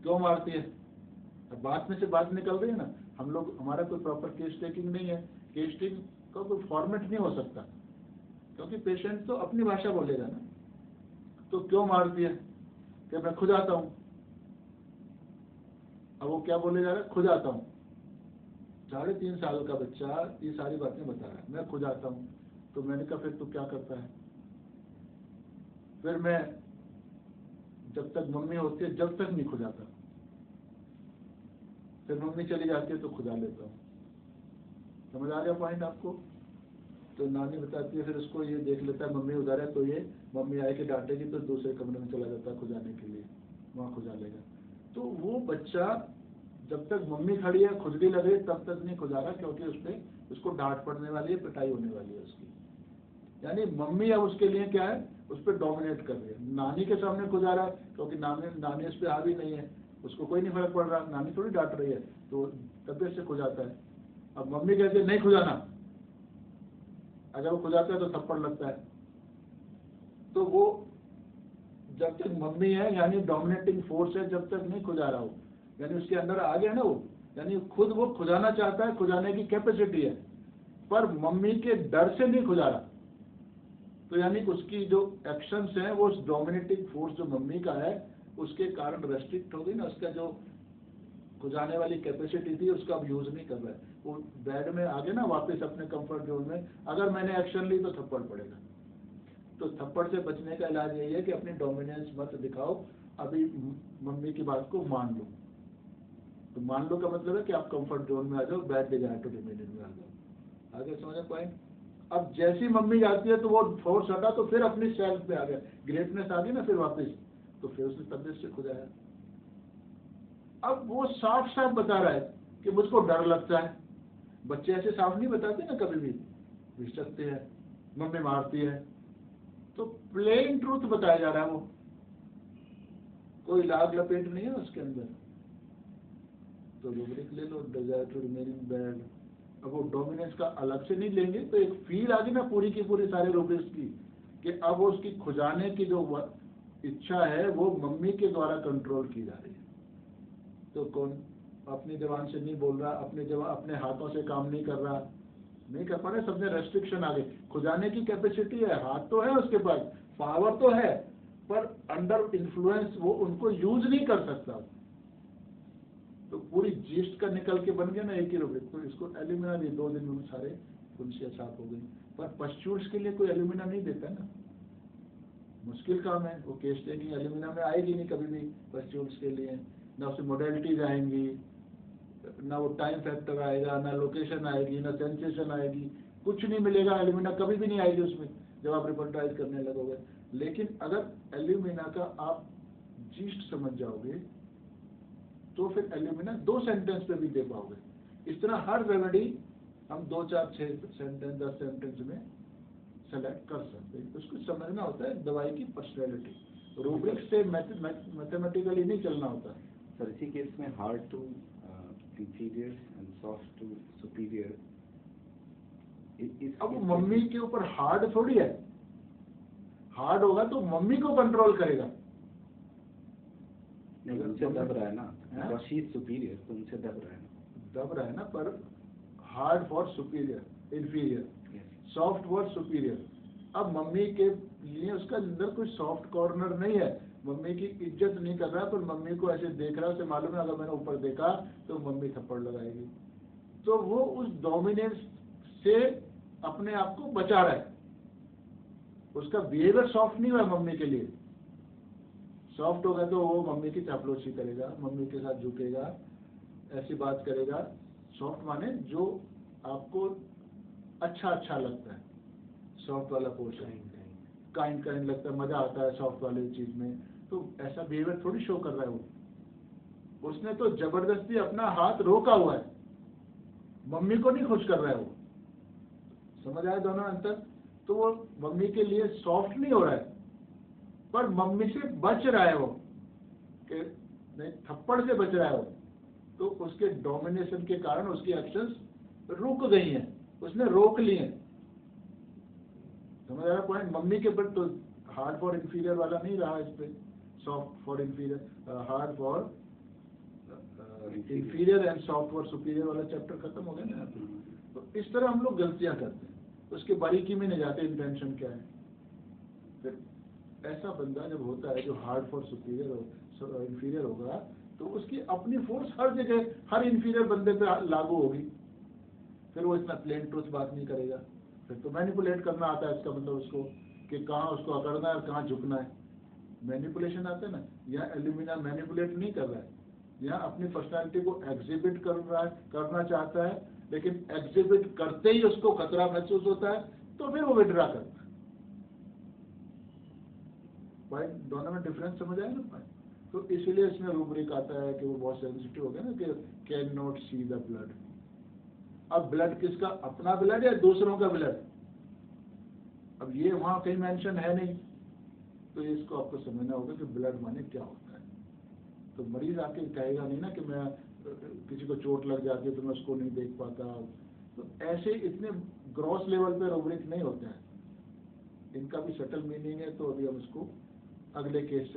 क्यों मारती है? अब बात में से बात निकल रही है ना। हम लोग, हमारा कोई प्रॉपर केस टेकिंग नहीं है, केस टेकिंग का कोई फॉर्मेट नहीं हो सकता, क्योंकि पेशेंट तो अपनी भाषा बोलेगा ना। तो क्यों मारती है? कि मैं खुद आता हूँ। अब वो क्या बोले जा रहा है? खुद आता हूँ। 3.5 साल का बच्चा ये सारी बातें बता रहा है, मैं खुद आता हूँ। तो मैंने कहा फिर तू क्या करता है? फिर मैं जब तक मम्मी होती है जब तक नहीं खुजाता, फिर मम्मी चली जाती है तो खुदा लेता हूँ। समझ आ गया पॉइंट आपको? तो नानी बताती है, फिर उसको ये देख लेता है मम्मी उधर है, तो ये मम्मी आए के डांटेगी तो दूसरे कमरे में चला जाता है खुजाने के लिए, वहाँ खुजा लेगा। तो वो बच्चा जब तक मम्मी खड़ी है खुजली लगे तब तक नहीं खुजा रहा, क्योंकि उसपे उसको डांट पड़ने वाली है, पिटाई होने वाली है उसकी। यानी मम्मी अब उसके लिए क्या है, उस पर डोमिनेट कर रही है। नानी के सामने खुजा रहा है क्योंकि नानी उस पर हावी नहीं है, उसको कोई नहीं फर्क पड़ रहा, नानी थोड़ी डांट रही है, तो तबियत से खुजाता है। अब मम्मी कहती है नहीं खुजाना, अगर वो खुजाता है तो थप्पड़ लगता है। तो वो जब तक मम्मी है यानी डोमिनेटिंग फोर्स है, जब तक नहीं खुजा रहा हो, यानी उसके अंदर आ गया ना वो, यानी खुद वो खुजाना चाहता है, खुजाने की कैपेसिटी है, पर मम्मी के डर से नहीं खुजा रहा। तो यानी उसकी जो एक्शंस हैं वो उस डोमिनेटिंग फोर्स जो मम्मी का है उसके कारण रेस्ट्रिक्ट हो गई ना, उसका जो खुजाने वाली कैपेसिटी थी उसका अब यूज नहीं कर रहा है। वो बेड में आ गया ना वापस अपने कंफर्ट जोन में, अगर मैंने एक्शन ली तो थप्पड़ पड़ेगा। तो थप्पड़ से बचने का इलाज यही है कि अपनी डोमिनेंस मत दिखाओ, अभी मम्मी की बात को मान लो। तो मान लो का मतलब है कि आप कंफर्ट जोन में आ जाओ, बेड डिजायर टू रिमेन में आ जाओ। आगे समझ पॉइंट? अब जैसी मम्मी जाती है तो वो फोर्स हटा, तो फिर अपनी सेल्फ पे आ गया, ग्रेटनेस आ गई ना फिर वापस, तो फिर उसने तबियत से खुदाया। अब वो साफ साफ बता रहा है कि मुझको डर लगता है। बच्चे ऐसे साफ नहीं बताते ना, कभी भी विचकते हैं, मम्मी मारती है, तो प्लेन ट्रूथ बताया जा रहा है। वो कोई लाग लपेट नहीं है उसके अंदर। तो रूब्रिक ले लो, desire to remain in bed. अब वो डोमिनेंस का अलग से नहीं लेंगे तो एक फील आ गई ना पूरी की पूरी सारे रूब्रिक्स की, कि अब उसकी खुजाने की जो इच्छा है वो मम्मी के द्वारा कंट्रोल की जा रही है। तो कौन अपनी जबान से नहीं बोल रहा, अपने हाथों से काम नहीं कर रहा, नहीं कर पा रहे, सबने रेस्ट्रिक्शन आ गई। खुजाने की कैपेसिटी है, हाथ तो है उसके पास, पावर तो है, पर अंडर इन्फ्लुएंस वो उनको यूज नहीं कर सकता। तो पूरी जीस्ट का निकल के बन गया ना एक ही रूब्रिक। तो इसको एल्यूमिना दी 2 दिन में सारे फुंसियाँ साफ हो गई। पर पस्ट्यूल्स के लिए कोई एल्यूमिना नहीं देता ना, मुश्किल काम है। वो केस टेकिंग एल्यूमिना में आएगी नहीं कभी भी पस्ट्यूल्स के लिए, ना उसमें मॉडलिटीज आएंगी, ना वो टाइम फैक्टर आएगा, ना लोकेशन आएगी, ना सेंसेशन आएगी, कुछ नहीं मिलेगा। एल्यूमिना कभी भी नहीं आएगी उसमें जब आप रिपोर्टाइज करने लगोगे। लेकिन अगर एल्यूमिना का आप जीस्ट समझ जाओगे तो फिर एल्यूमिना 2 सेंटेंस पे भी दे पाओगे। इस तरह हर रेमेडी हम 2, 4, 6 सेंटेंस 10 सेंटेंस में सेलेक्ट कर सकते हैं। उसको समझना होता है दवाई की पर्सनैलिटी, रूब्रिक से मैथमेटिकली नहीं चलना होता। सर इसी केस में hard to inferior and soft to superior, अब मम्मी के ऊपर हार्ड थोड़ी है, हार्ड होगा तो मम्मी को कंट्रोल करेगा। नहीं, उनसे दब रहा है ना, बिकॉज़ शी इज सुपीरियर, तो उनसे दब रहा है ना। दब रहा है ना, पर hard for superior, inferior, soft for superior. अब मम्मी के लिए उसका अंदर कोई सॉफ्ट कॉर्नर नहीं है, मम्मी की इज्जत नहीं कर रहा, पर मम्मी को ऐसे देख रहा है, उसे मालूम है अगर मैंने ऊपर देखा तो मम्मी थप्पड़ लगाएगी। तो वो उस डोमिनेंस से अपने आप को बचा रहा है। उसका बिहेवियर सॉफ्ट नहीं हुआ मम्मी के लिए। सॉफ्ट होगा तो वो मम्मी की चापलूसी करेगा, मम्मी के साथ झुकेगा, ऐसी बात करेगा। सॉफ्ट माने जो आपको अच्छा लगता है, सॉफ्ट वाला पोर्शन, काइंड लगता है, मजा आता है सॉफ्ट वाली चीज में। तो ऐसा बिहेवियर थोड़ी शो कर रहा है वो। उसने तो जबरदस्ती अपना हाथ रोका हुआ है, मम्मी को नहीं खुश कर रहा है वो। समझ आया दोनों अंतर? तो वो मम्मी के लिए सॉफ्ट नहीं हो रहा है, पर मम्मी से बच रहा है वो, कि नहीं थप्पड़ से बच रहा है वो। तो उसके डोमिनेशन के कारण उसकी एक्शंस रुक गई हैं, उसने रोक ली हैं। समझ आ रहा पॉइंट? मम्मी के पर तो हार्ड फॉर इंफीरियर वाला नहीं रहा इस पे, soft for inferior, hard for inferior and soft और सुपीरियर वाला चैप्टर खत्म हो गया ना। तो इस तरह हम लोग गलतियां करते हैं, उसके बारीकी में नहीं जाते इंटेंशन क्या है। फिर ऐसा बंदा जब होता है जो हार्ड फॉर सुपीरियर और इंफीरियर होगा, तो उसकी अपनी फोर्स हर जगह हर इंफीरियर बंदे पे लागू होगी। फिर वो इतना प्लेन ट्रूथ बात नहीं करेगा, फिर तो मैनिपुलेट करना आता है इसका मतलब उसको, कि कहाँ उसको अकड़ना है और कहाँ झुकना है। मैनिपुलेशन आता है ना, यहाँ एल्यूमिना मैनिपुलेट नहीं कर रहा है, यहाँ अपनी पर्सनालिटी को एग्जिबिट कर रहा है, करना चाहता है, लेकिन एग्जिबिट करते ही उसको खतरा महसूस होता है, तो फिर वो विड्रा करता है। भाई दोनों में डिफरेंस समझ आया ना। तो इसीलिए इसमें रूब्रिक आता है कि वो बहुत सेंसिटिव हो गया ना, कि can not see the blood. अब ब्लड किसका, अपना ब्लड या दूसरों का ब्लड, अब ये वहां कहीं मेंशन है नहीं, तो इसको आपको समझना होगा कि ब्लड माने क्या होता है। तो मरीज आके कहेगा नहीं ना कि मैं किसी को चोट लग जाती है तो मैं उसको नहीं देख पाता। तो ऐसे इतने ग्रॉस लेवल पे रूब्रिक नहीं होते हैं, इनका भी सटल मीनिंग है। तो अभी हम इसको अगले केस से